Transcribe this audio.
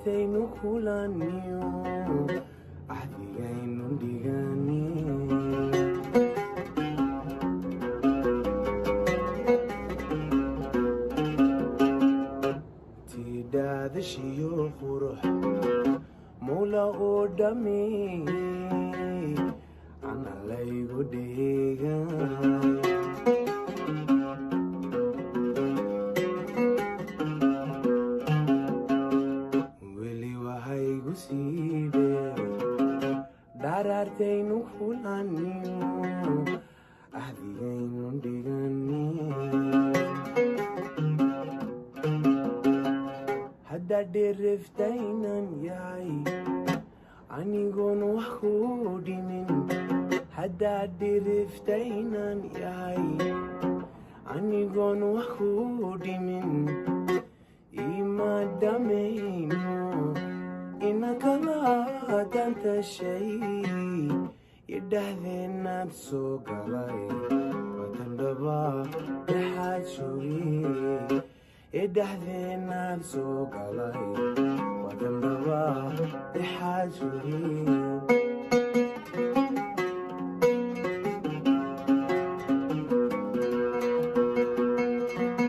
darartaynu kulaniyo ahdigaynu dhigani tidadashiyo qurux mula oo dhami ana laygu dhigan darartaynu kulaniyo ahdigaynu dhigani hadda dhereftaynan yahay anigoon wax ku dhimin hadda dhereftaynan yahay anigoon wax ku dhimin ima dhamayno inakala danta shay yidhahdeenaad soo galay wadandhaba dhexaad joogay yidhahdeenaad soo galay wadandhaba dhexaad joogay